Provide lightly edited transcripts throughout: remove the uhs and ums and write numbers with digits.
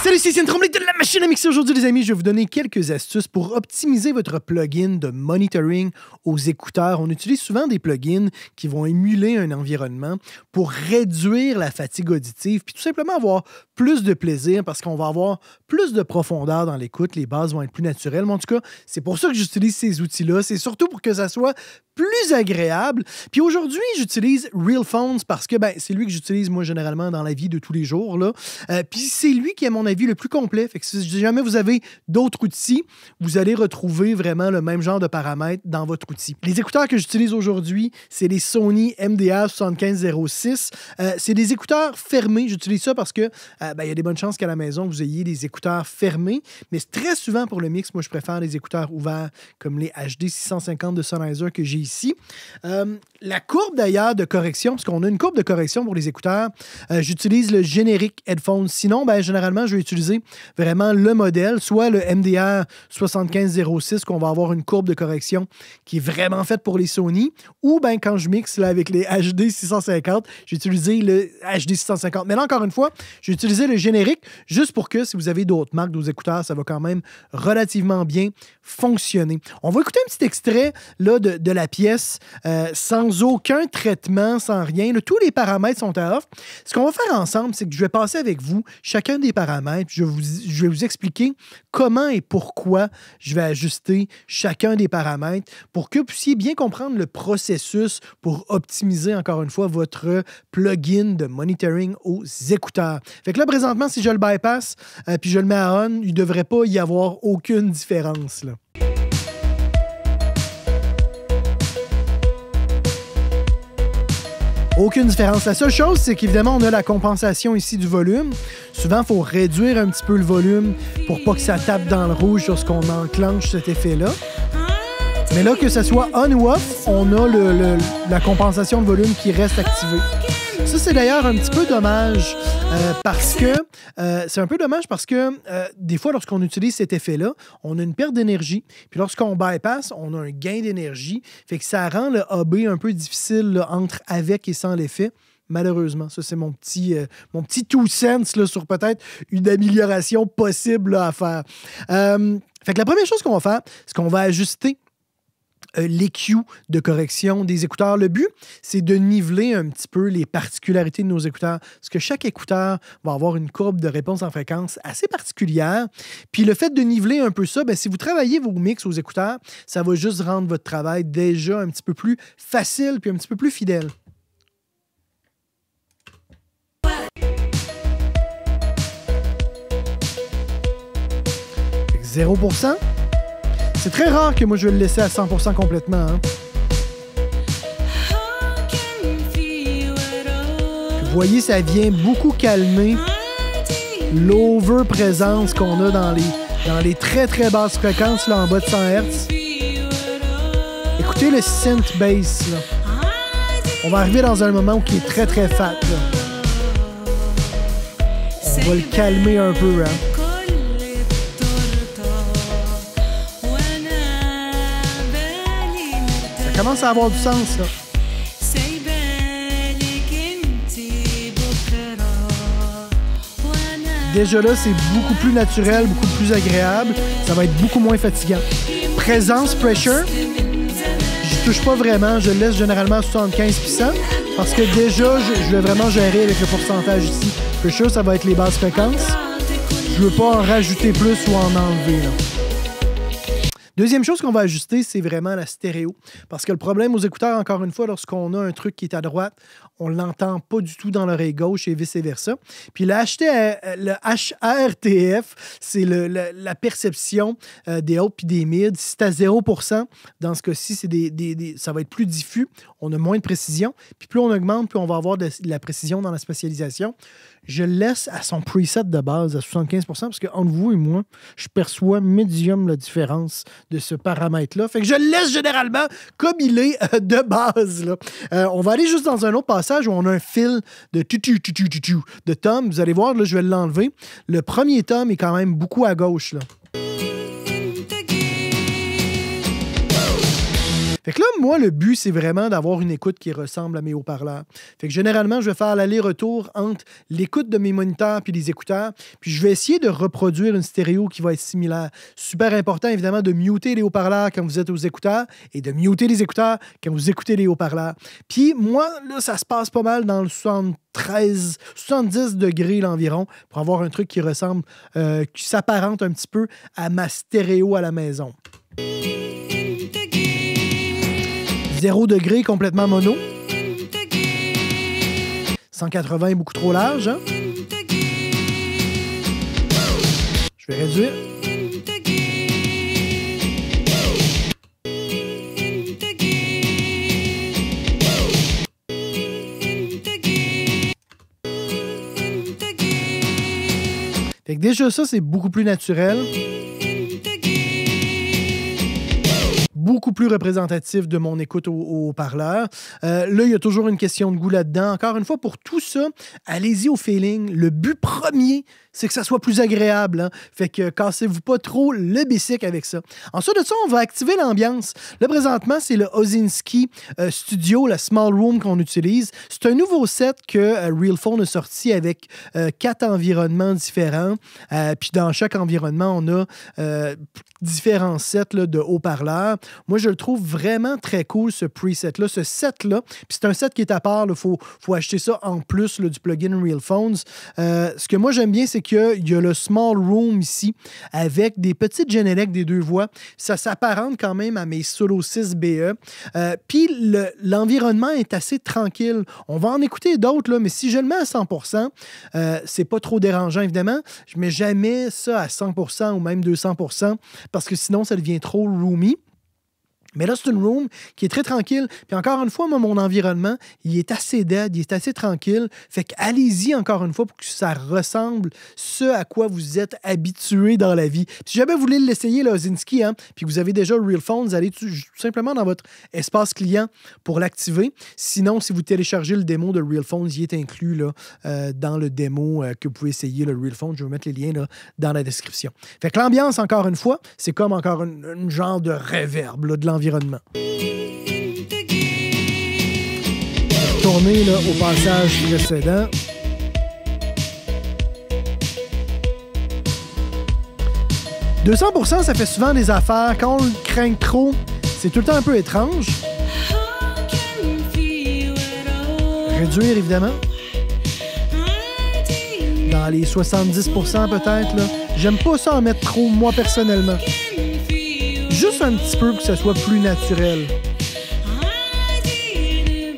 Salut, c'est Étienne Tremblay de la machine à mixer. Aujourd'hui, les amis, je vais vous donner quelques astuces pour optimiser votre plugin de monitoring aux écouteurs. On utilise souvent des plugins qui vont émuler un environnement pour réduire la fatigue auditive puis tout simplement avoir plus de plaisir parce qu'on va avoir plus de profondeur dans l'écoute. Les basses vont être plus naturelles. Mais en tout cas, c'est pour ça que j'utilise ces outils-là. C'est surtout pour que ça soit plus agréable. Puis aujourd'hui, j'utilise RealPhones parce que c'est lui que j'utilise moi généralement dans la vie de tous les jours. Puis c'est lui qui est, à mon avis, le plus complet. Fait que si jamais vous avez d'autres outils, vous allez retrouver vraiment le même genre de paramètres dans votre outil. Les écouteurs que j'utilise aujourd'hui, c'est les Sony MDR7506. C'est des écouteurs fermés. J'utilise ça parce que il y a des bonnes chances qu'à la maison, vous ayez des écouteurs fermés. Mais très souvent pour le mix, moi, je préfère les écouteurs ouverts comme les HD 650 de Sennheiser que j'ai ici. La courbe d'ailleurs de correction, parce qu'on a une courbe de correction pour les écouteurs, j'utilise le générique headphone. Sinon, généralement, je vais utiliser vraiment le modèle, soit le MDR 7506, qu'on va avoir une courbe de correction qui est vraiment faite pour les Sony, ou quand je mixe là, avec les HD 650, j'ai utilisé le HD 650. Mais là, encore une fois, j'ai utilisé le générique juste pour que si vous avez d'autres marques, d'autres écouteurs, ça va quand même relativement bien fonctionner. On va écouter un petit extrait là, de la pièce sans aucun traitement, sans rien. Là, tous les paramètres sont à off. Ce qu'on va faire ensemble, c'est que je vais passer avec vous chacun des paramètres. Je vais vous expliquer comment et pourquoi je vais ajuster chacun des paramètres pour que vous puissiez bien comprendre le processus pour optimiser, encore une fois, votre plugin de monitoring aux écouteurs. Fait que là, présentement, si je le bypass puis je le mets à on, il ne devrait pas y avoir aucune différence, là. Aucune différence. La seule chose, c'est qu'évidemment, on a la compensation ici du volume. Souvent, il faut réduire un petit peu le volume pour pas que ça tape dans le rouge lorsqu'on enclenche cet effet-là. Mais là, que ce soit on ou off, on a la compensation de volume qui reste activée. Ça, c'est d'ailleurs un petit peu dommage parce que des fois, lorsqu'on utilise cet effet-là, on a une perte d'énergie. Puis lorsqu'on bypass, on a un gain d'énergie. Fait que ça rend le AB un peu difficile là, entre avec et sans l'effet. Malheureusement, ça, c'est mon petit 2 cents là, sur peut-être une amélioration possible là, à faire. Fait que la première chose qu'on va faire, c'est qu'on va ajuster l'EQ de correction des écouteurs. Le but, c'est de niveler un petit peu les particularités de nos écouteurs. Parce que chaque écouteur va avoir une courbe de réponse en fréquence assez particulière. Puis le fait de niveler un peu ça, si vous travaillez vos mix aux écouteurs, ça va juste rendre votre travail déjà un petit peu plus facile puis un petit peu plus fidèle. Fait que 0%. C'est très rare que moi je vais le laisser à 100% complètement. Hein. Vous voyez, ça vient beaucoup calmer l'over-présence qu'on a dans les très très basses fréquences là, en bas de 100 Hz. Écoutez le synth bass. Là. On va arriver dans un moment où il est très très fat. Là. On va le calmer un peu. Hein. Ça commence à avoir du sens, là. Déjà là, c'est beaucoup plus naturel, beaucoup plus agréable. Ça va être beaucoup moins fatigant. Présence, pressure, je touche pas vraiment. Je le laisse généralement à 75%. Parce que déjà, je vais vraiment gérer avec le pourcentage ici. Pressure, ça va être les basses fréquences. Je veux pas en rajouter plus ou en enlever, là. Deuxième chose qu'on va ajuster, c'est vraiment la stéréo. Parce que le problème aux écouteurs, encore une fois, lorsqu'on a un truc qui est à droite, on ne l'entend pas du tout dans l'oreille gauche et vice-versa. Puis le HARTF, c'est la perception des hautes puis des mids. Si c'est à 0%, dans ce cas-ci, ça va être plus diffus. On a moins de précision. Puis plus on augmente, plus on va avoir de la précision dans la spatialisation. Je le laisse à son preset de base à 75% parce qu'entre vous et moi, je perçois médium la différence de ce paramètre-là. Fait que je le laisse généralement comme il est de base. Là. On va aller juste dans un autre passage où on a un fil de tom. Vous allez voir, là, je vais l'enlever. Le premier tom est quand même beaucoup à gauche. Là. Fait que là, moi, le but, c'est vraiment d'avoir une écoute qui ressemble à mes haut-parleurs. Fait que généralement, je vais faire l'aller-retour entre l'écoute de mes moniteurs puis les écouteurs, puis je vais essayer de reproduire une stéréo qui va être similaire. Super important, évidemment, de muter les haut-parleurs quand vous êtes aux écouteurs et de muter les écouteurs quand vous écoutez les haut-parleurs. Puis moi, là, ça se passe pas mal dans le 70 degrés l'environ pour avoir un truc qui ressemble, qui s'apparente un petit peu à ma stéréo à la maison. 0 degré complètement mono. 180 est beaucoup trop large, hein? Je vais réduire. Fait que déjà ça, c'est beaucoup plus naturel. Beaucoup plus représentatif de mon écoute au haut-parleur. Là, il y a toujours une question de goût là-dedans. Encore une fois, pour tout ça, allez-y au feeling. Le but premier, c'est que ça soit plus agréable. Hein? Fait que cassez-vous pas trop le bicycle avec ça. Ensuite de ça, on va activer l'ambiance. Là, présentement, c'est le Ozinski Studio, la Small Room qu'on utilise. C'est un nouveau set que Realphone a sorti avec 4 environnements différents. Puis dans chaque environnement, on a différents sets là, de haut-parleurs. Moi, je le trouve vraiment très cool, ce preset-là, ce set-là. Puis c'est un set qui est à part. Il faut acheter ça en plus là, du plugin Realphones. Ce que moi, j'aime bien, c'est qu'il y a le Small Room ici avec des petites génériques des 2 voix. Ça s'apparente quand même à mes Solo 6 BE. Puis l'environnement est assez tranquille. On va en écouter d'autres, là, mais si je le mets à 100%, c'est pas trop dérangeant, évidemment. Je mets jamais ça à 100% ou même 200% parce que sinon, ça devient trop roomy. Mais là, c'est une room qui est très tranquille. Puis encore une fois, moi, mon environnement, il est assez dead, il est assez tranquille. Fait qu'allez-y encore une fois pour que ça ressemble ce à quoi vous êtes habitué dans la vie. Puis si jamais vous voulez l'essayer, le Ozinski, hein, puis que vous avez déjà Realphones, allez tout simplement dans votre espace client pour l'activer. Sinon, si vous téléchargez le démo de Realphones, il est inclus là, dans le démo que vous pouvez essayer, le Realphones. Je vais vous mettre les liens là, dans la description. Fait que l'ambiance, encore une fois, c'est comme encore une genre de reverb là, de l'environnement. Tourner là, au passage précédent. « 200%, ça fait souvent des affaires. Quand on le craint trop, c'est tout le temps un peu étrange. Réduire, évidemment. Dans les 70% peut-être. Là. J'aime pas ça en mettre trop, moi, personnellement. Juste un petit peu pour que ça soit plus naturel. Puis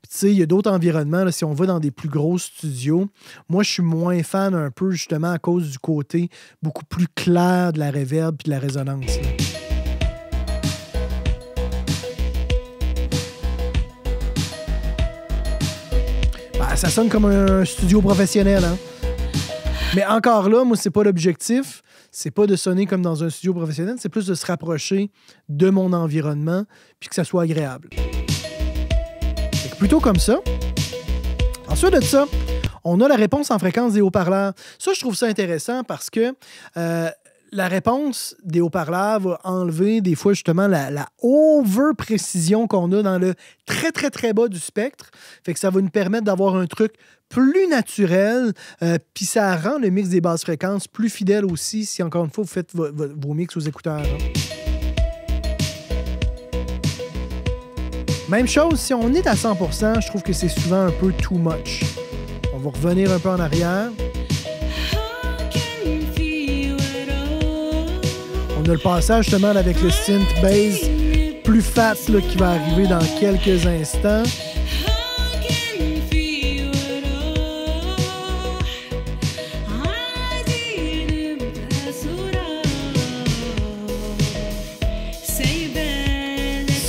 tu sais, il y a d'autres environnements, là, si on va dans des plus gros studios, moi, je suis moins fan un peu, justement, à cause du côté beaucoup plus clair de la reverb et de la résonance. Là. Ben, ça sonne comme un studio professionnel, hein? Mais encore là, moi, c'est pas l'objectif. C'est pas de sonner comme dans un studio professionnel, c'est plus de se rapprocher de mon environnement puis que ça soit agréable. Fait que plutôt comme ça. Ensuite de ça, on a la réponse en fréquence des haut-parleurs. Ça, je trouve ça intéressant parce que la réponse des haut-parleurs va enlever des fois justement la over-précision qu'on a dans le très, très, très bas du spectre. Fait que ça va nous permettre d'avoir un truc plus naturel, puis ça rend le mix des basses fréquences plus fidèle aussi si, encore une fois, vous faites vos mix aux écouteurs. Hein. Même chose, si on est à 100%, je trouve que c'est souvent un peu too much. On va revenir un peu en arrière. On a le passage justement avec le synth bass plus fat là, qui va arriver dans quelques instants.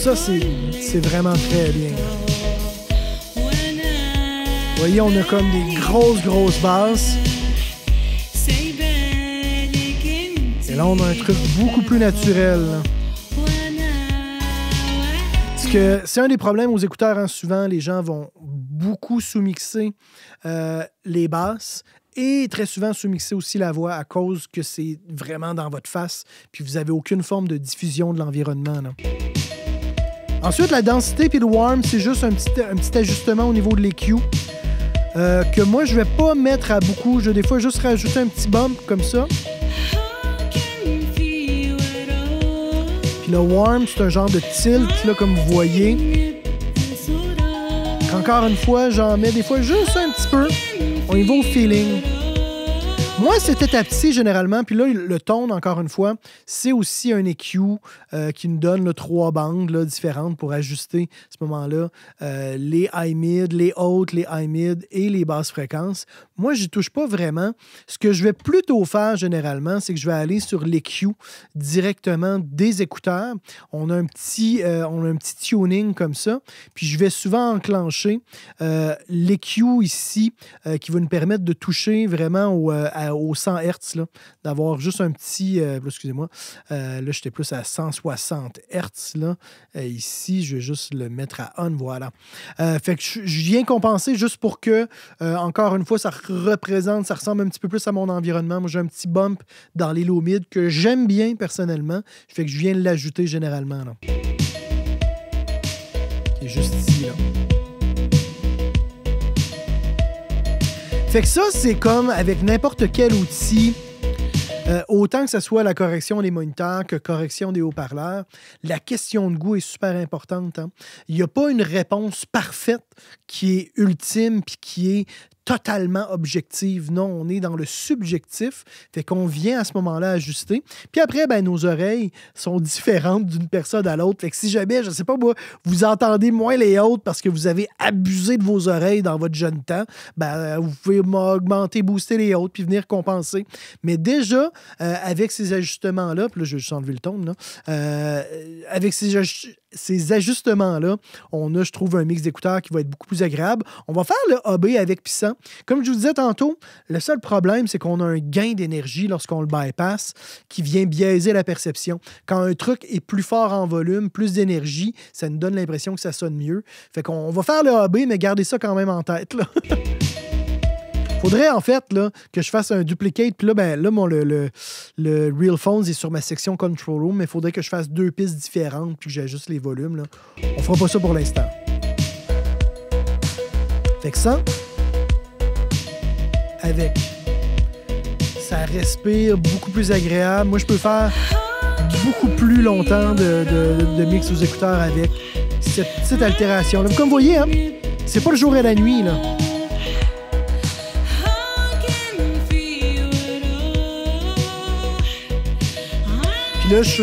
Ça, c'est vraiment très bien. Vous voyez, on a comme des grosses basses. Et là, on a un truc beaucoup plus naturel. Parce que c'est un des problèmes aux écouteurs. Hein, souvent, les gens vont beaucoup sous-mixer les basses. Et très souvent sous-mixer aussi la voix à cause que c'est vraiment dans votre face. Puis vous n'avez aucune forme de diffusion de l'environnement. Là. Ensuite, la densité puis le warm, c'est juste un petit ajustement au niveau de l'EQ. Que moi, je vais pas mettre à beaucoup. Je vais des fois juste rajouter un petit bump comme ça. Puis le warm, c'est un genre de tilt, là, comme vous voyez. Encore une fois, j'en mets des fois juste un petit peu. On y va au feeling. Moi, c'était à petit généralement. Puis là, le tone, encore une fois, c'est aussi un EQ qui nous donne 3 bandes là, différentes pour ajuster à ce moment-là les high-mid, les hautes, les high-mid et les basses fréquences. Moi, je n'y touche pas vraiment. Ce que je vais plutôt faire généralement, c'est que je vais aller sur l'EQ directement des écouteurs. On a un petit tuning comme ça. Puis je vais souvent enclencher l'EQ ici qui va nous permettre de toucher vraiment au 100 Hz, d'avoir juste un petit... excusez-moi, là, j'étais plus à 160 Hz. Là. Ici, je vais juste le mettre à on, voilà. Fait que je viens compenser juste pour que, encore une fois, ça ressemble un petit peu plus à mon environnement. Moi, j'ai un petit bump dans les low mid que j'aime bien personnellement. Fait que je viens l'ajouter généralement. Là. Qui est juste ici, là. Fait que ça, c'est comme avec n'importe quel outil, autant que ce soit la correction des moniteurs que correction des haut-parleurs, la question de goût est super importante. Hein? Il n'y a pas une réponse parfaite qui est ultime puis qui est totalement objective. Non, on est dans le subjectif. Fait qu'on vient à ce moment-là ajuster. Puis après, ben, nos oreilles sont différentes d'une personne à l'autre. Fait que si jamais, je ne sais pas moi, vous entendez moins les autres parce que vous avez abusé de vos oreilles dans votre jeune temps, ben, vous pouvez augmenter, booster les autres puis venir compenser. Mais déjà, avec ces ajustements-là, puis là, je vais juste enlever le ton, là, avec ces ajustements-là, on a, je trouve, un mix d'écouteurs qui va être beaucoup plus agréable. On va faire le AB avec puissant. Comme je vous disais tantôt, le seul problème, c'est qu'on a un gain d'énergie lorsqu'on le bypass qui vient biaiser la perception. Quand un truc est plus fort en volume, plus d'énergie, ça nous donne l'impression que ça sonne mieux. Fait qu'on va faire le AB, mais gardez ça quand même en tête, là. Faudrait en fait là, que je fasse un duplicate. Puis là, ben, là le Real Phones est sur ma section Control Room, mais il faudrait que je fasse 2 pistes différentes puis que j'ajuste les volumes. Là. On fera pas ça pour l'instant. Fait que ça, avec, ça respire beaucoup plus agréable. Moi, je peux faire beaucoup plus longtemps de mix aux écouteurs avec cette petite altération-là. Comme vous voyez, hein, c'est pas le jour et la nuit, là. Là, je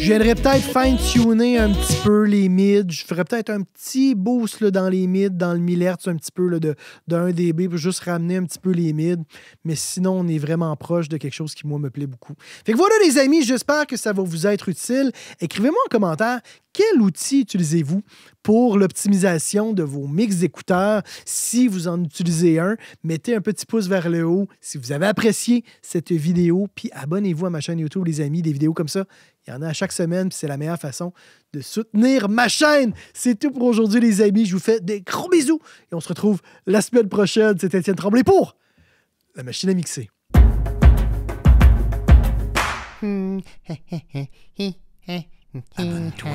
viendrais peut-être fine-tuner un petit peu les mids. Je ferais peut-être un petit boost là, dans les mids, dans le 1000 Hz, un petit peu là, de 1 dB pour juste ramener un petit peu les mids. Mais sinon, on est vraiment proche de quelque chose qui, moi, me plaît beaucoup. Fait que voilà, les amis, j'espère que ça va vous être utile. Écrivez-moi en commentaire quel outil utilisez-vous pour l'optimisation de vos mix d'écouteurs. Si vous en utilisez un, mettez un petit pouce vers le haut si vous avez apprécié cette vidéo. Puis abonnez-vous à ma chaîne YouTube, les amis. Des vidéos comme ça, il y en a à chaque semaine. Puis c'est la meilleure façon de soutenir ma chaîne. C'est tout pour aujourd'hui, les amis. Je vous fais des gros bisous. Et on se retrouve la semaine prochaine. C'est Étienne Tremblay pour La Machine à mixer. Abonne-toi.